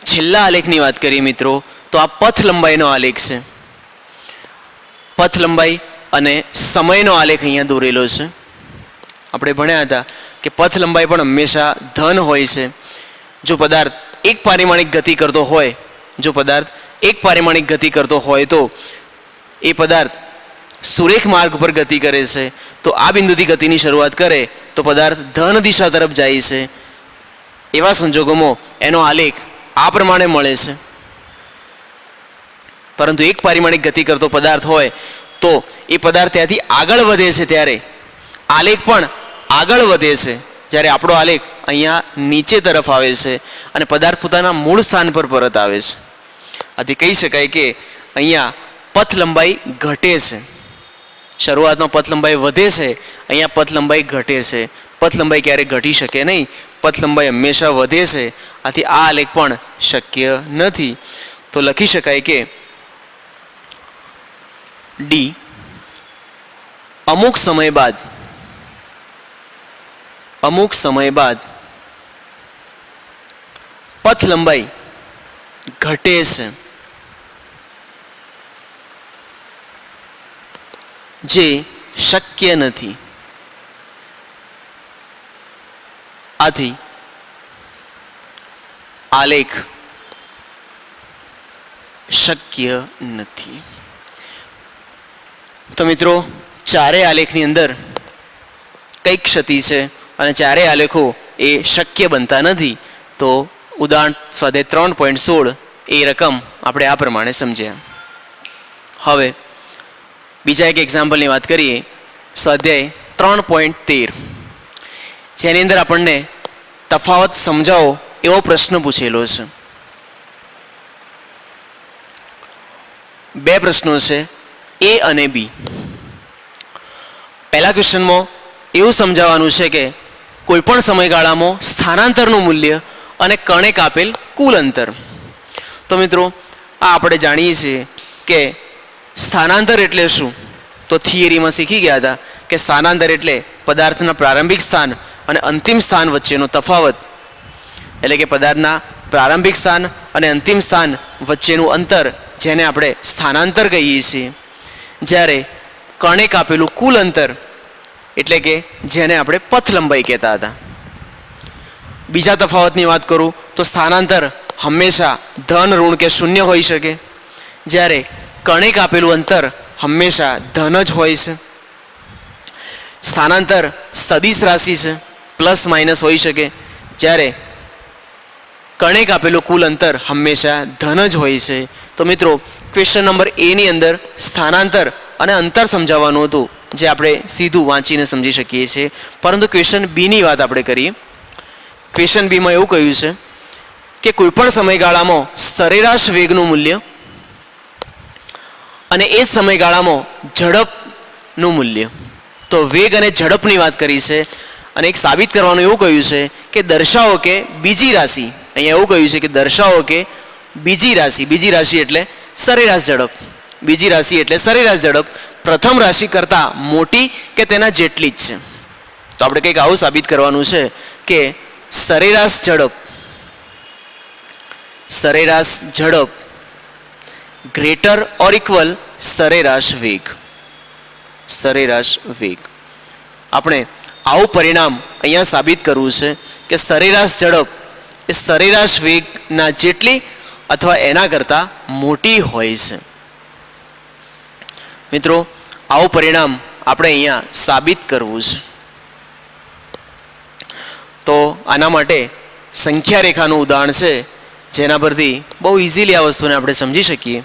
A: છેલ્લા આલેખની વાત કરીએ મિત્રો, તો આ પથ લંબાઈનો આલેખ છે. પથ લંબાઈ અને સમયનો આલેખ અહીંયા દોરેલો છે. આપણે ભણ્યા હતા કે પથ લંબાઈ પણ હંમેશા ધન હોય છે. જો પદાર્થ એક પારિમાણિક ગતિ કરતો હોય તો એ પદાર્થ સુરેખ માર્ગ પર ગતિ કરે છે. તો આ બિંદુથી ગતિની શરૂઆત કરે તો પદાર્થ ધન દિશા તરફ જાય છે. એવા સંજોગોમાં એનો આલેખ આ પ્રમાણે મળે છે. પરંતુ એક પારિમાણિક ગતિ કરતો પદાર્થ હોય તો એ પદાર્થ ત્યાંથી આગળ વધે છે ત્યારે આલેખ પણ આગળ વધે છે. જ્યારે આપણો આલેખ અહીંયા નીચે તરફ આવે છે અને પદાર્થ પોતાના મૂળ સ્થાન પર પરત આવે છે. આથી કહી શકાય કે અહીંયા પથ લંબાઈ ઘટે છે. શરૂઆતમાં પથ લંબાઈ વધે છે, અહીંયા પથ લંબાઈ ઘટે છે. પથ લંબાઈ ક્યારેય ઘટી શકે નહીં, પથ લંબાઈ હંમેશા વધે છે. આથી આ આલેખ પણ શક્ય નથી. તો લખી શકાય કે ડી અમુક સમય બાદ પથ લંબાઈ ઘટે છે, જે શક્ય નથી. આથી આલેખ શક્ય નથી. તો મિત્રો, ચારેય આલેખની અંદર કઈ ક્ષતિ છે અને ચારેય આલેખો એ શક્ય બનતા નથી. તો ઉદાહરણ સ્વાધ્યાય 3.16 એ રકમ આપણે આ પ્રમાણે સમજ્યા. હવે બીજા એક એક્ઝામ્પલની વાત કરીએ. સ્વાધ્યાય 3.13 જેની અંદર આપણને તફાવત સમજાવો એવો પ્રશ્ન પૂછેલો છે. બે પ્રશ્નો છે, એ અને બી. પહેલા ક્વેશ્ચનમાં એવું સમજાવવાનું છે કે કોઈપણ સમયગાળામાં સ્થાનાંતરનું મૂલ્ય અને કણે કાપેલ કુલ અંતર. તો મિત્રો, આ આપણે જાણીએ છીએ કે સ્થાનાંતર એટલે શું? તો થિયરીમાં શીખી ગયા હતા કે સ્થાનાંતર એટલે પદાર્થના પ્રારંભિક સ્થાન અને અંતિમ સ્થાન વચ્ચેનો તફાવત. એટલે કે પદાર્થના પ્રારંભિક સ્થાન અને અંતિમ સ્થાન વચ્ચેનું અંતર, જેને આપણે સ્થાનાંતર કહીએ છીએ. જ્યારે કણે કાપેલું કુલ અંતર એટલે કે જેને આપણે પથ લંબાઈ કહેતા હતા. બીજા તફાવતની વાત કરું તો સ્થાનાંતર હંમેશા ધન, ઋણ કે શૂન્ય હોઈ શકે, જ્યારે કણે કાપેલું અંતર હંમેશા ધન જ હોય છે. સ્થાનાંતર સદિશ રાશિ છે, પ્લસ માઇનસ હોઈ શકે, જ્યારે કણે કાપેલું કુલ અંતર હંમેશા ધન જ હોય છે. તો મિત્રો, ક્વેશ્ચન નંબર એ ની અંદર સ્થાનાંતર અને અંતર સમજાવવાનું હતું, જે આપણે સીધું વાંચીને સમજી શકીએ છીએ. પરંતુ ક્વેશ્ચન બી ની વાત આપણે કરીએ. ક્વેશ્ચન બીમાં એવું કહ્યું છે કે કોઈપણ સમયગાળામાં સરેરાશ વેગનું મૂલ્ય અને એ જ સમયગાળામાં ઝડપનું મૂલ્ય. તો વેગ અને ઝડપની વાત કરી છે અને એક સાબિત કરવાનું એવું કહ્યું છે કે દર્શાવો કે બીજી રાશિ, અહીંયા એવું કહ્યું છે કે દર્શાવો કે બીજી રાશિ એટલે સરેરાશ ઝડપ. બીજી રાશિ એટલે સરેરાશ ઝડપ પ્રથમ રાશિ કરતાં મોટી કે તેના જેટલી જ છે. તો આપણે કંઈક આવું સાબિત કરવાનું છે કે સરેરાશ ઝડપ ગ્રેટર ઓર ઇક્વલ સરેરાશ વેગ. આપણે આવું પરિણામ અહીંયા સાબિત કરવું છે કે સરેરાશ ઝડપ એ સરેરાશ વેગના જેટલી અથવા એના કરતાં મોટી હોય છે. મિત્રો, આવું પરિણામ આપણે અહીંયા સાબિત કરવું છે. તો આના માટે સંખ્યા રેખાનું ઉદાહરણ છે, જેના પરથી બહુ ઇઝીલી આ વસ્તુને આપણે સમજી શકીએ.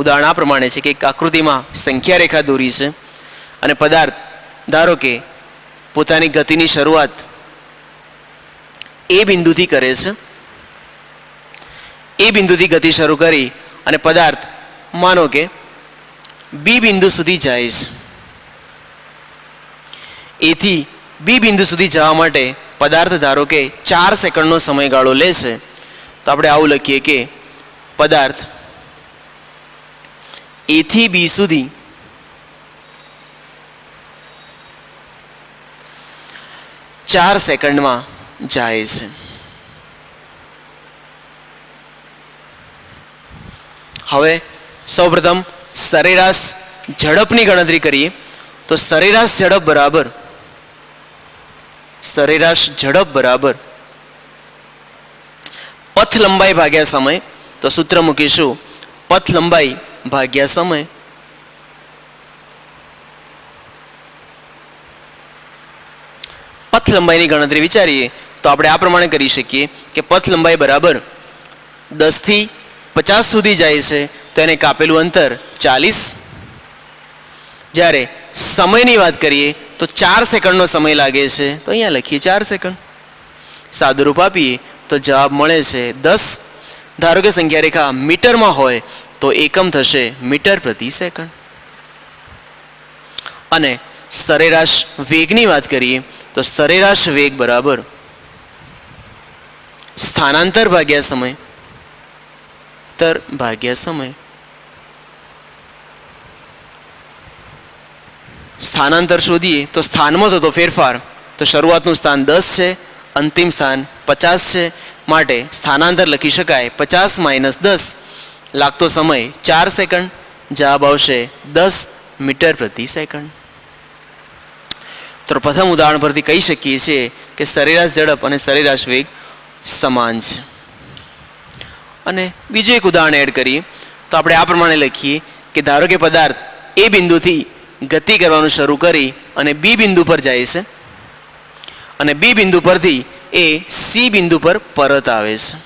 A: ઉદાહરણ આ પ્રમાણે છે કે એક આકૃતિમાં સંખ્યા રેખા દોરી છે અને પદાર્થ ધારો કે પોતાની ગતિની શરૂઆત એ બિંદુથી કરે છે. એ બિંદુથી ગતિ શરૂ કરી અને પદાર્થ માનો કે બી બિંદુ સુધી જાય છે. એથી બી બિંદુ સુધી જવા માટે પદાર્થ ધારો કે 4 સેકન્ડનો સમયગાળો લેશે. તો આપણે આવું લખીએ કે પદાર્થ એથી બી સુધી 4 સેકન્ડમાં જાય છે. હવે સૌપ્રથમ સરેરાશ ઝડપની ગણતરી કરીએ. તો સરેરાશ ઝડપ બરાબર પથ લંબાઈ ભાગ્યા સમય. તો સૂત્ર મૂકીશું પથ લંબાઈ ભાગ્યા સમય. પથ લંબાઈની ગણતરી વિચારીએ તો આપણે આ પ્રમાણે કરી શકીએ કે પથ લંબાઈ બરાબર 10 થી 50 સુધી જાય છે તો એને કાપેલું અંતર 40, જ્યારે સમયની વાત કરીએ તો 4 સેકન્ડનો સમય લાગે છે, તો અહીંયા લખીએ 4 સેકન્ડ. સાદુરૂપ આપીએ તો જવાબ મળે છે 10. ધારો કે સંખ્યા રેખા મીટરમાં હોય તો એકમ થશે મીટર પ્રતિ સેકન્ડ. અને સરેરાશ વેગની વાત કરીએ તો સરેરાશ વેગ બરાબર સ્થાનાંતર ભાગ્યા સમય ભાગ્યા સમય. સ્થાનાંતર શોધીએ તો સ્થાનમાં થતો ફેરફાર, તો શરૂઆતનું સ્થાન 10 છે, અંતિમ સ્થાન 50 છે, માટે સ્થાનાંતર લખી શકાય 50 - 10. લાગતો સમય 4 સેકન્ડ. જવાબ આવશે 10 મીટર પ્રતિ સેકન્ડ. તો પ્રથમ ઉદાહરણ પરથી કહી શકીએ છીએ કે સરેરાશ ઝડપ અને સરેરાશ વેગ સમાન છે. અને બીજું એક ઉદાહરણ એડ કરીએ તો આપણે આ પ્રમાણે લખીએ કે ધારો કે પદાર્થ એ બિંદુથી ગતિ કરવાનું શરૂ કરી અને બી બિંદુ પર જાય છે, અને બી બિંદુ પરથી એ સી બિંદુ પર પરત આવે છે.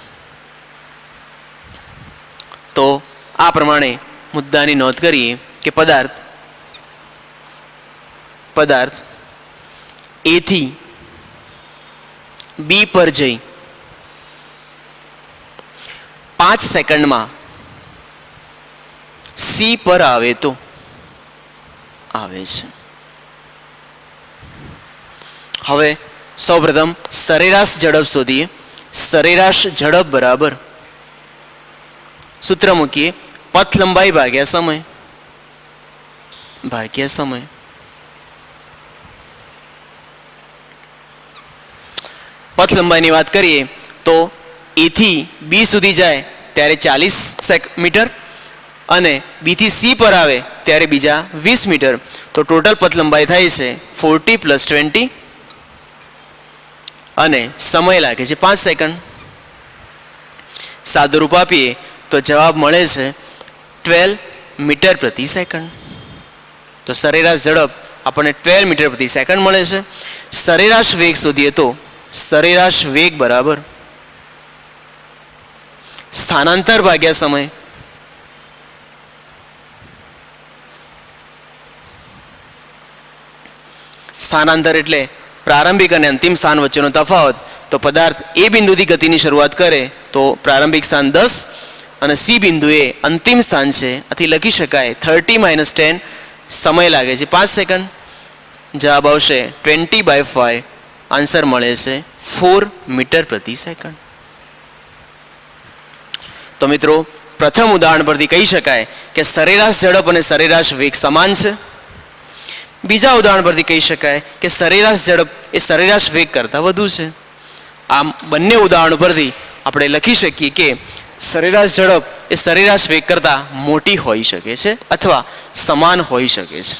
A: તો આ પ્રમાણે મુદ્દાની નોંધ કરીએ કે પદાર્થ એ થી બી પર જઈ 5 સેકન્ડમાં સી પર આવે તો આવે છે. હવે સૌપ્રથમ સરેરાશ ઝડપ શોધીએ. સરેરાશ ઝડપ બરાબર સૂત્ર મૂકીએ પથ લંબાઈ ભાગ્યા સમય. પથ લંબાઈની વાત કરીએ તો એ થી બી સુધી જાય ત્યારે 40 મીટર અને બી થી સી પર આવે ત્યારે બીજા 20 મીટર. તો ટોટલ પથ લંબાઈ થાય છે 40 + 20 અને સમય લાગે છે 5 સેકન્ડ. સાદુરૂપ આપીએ તો જવાબ મળે છે 12 મીટર પ્રતિ સેકન્ડ. તો સરેરાશ ઝડપ આપણને 12 મીટર પ્રતિ સેકન્ડ મળે છે. સરેરાશ વેગ શોધીએ તો સરેરાશ વેગ બરાબર સ્થાનાંતર ભાગ્યા સમય. સ્થાનાંતર એટલે પ્રારંભિક અને અંતિમ સ્થાન વચ્ચેનો તફાવત. તો પદાર્થ એ બિંદુથી ગતિની શરૂઆત કરે તો પ્રારંભિક સ્થાન 10 અને સી બિંદુ એ અંતિમ સ્થાન છે, આથી લખી શકાય 30 - 10. સમય લાગે છે 5 સેકન્ડ. જવાબ આવશે 20/5. આન્સર મળે છે 4 મીટર પ્રતિ સેકન્ડ. તો મિત્રો પ્રથમ ઉદાહરણ પરથી કહી શકાય કે સરેરાશ ઝડપ અને સરેરાશ વેગ સમાન છે. બીજા ઉદાહરણ પરથી કહી શકાય કે સરેરાશ ઝડપ એ સરેરાશ વેગ કરતાં વધુ છે. આમ બંને ઉદાહરણો પરથી આપણે લખી શકીએ કે સરેરાશ ઝડપ એ સરેરાશ વેગ કરતાં મોટી હોઈ શકે છે અથવા સમાન હોઈ શકે છે.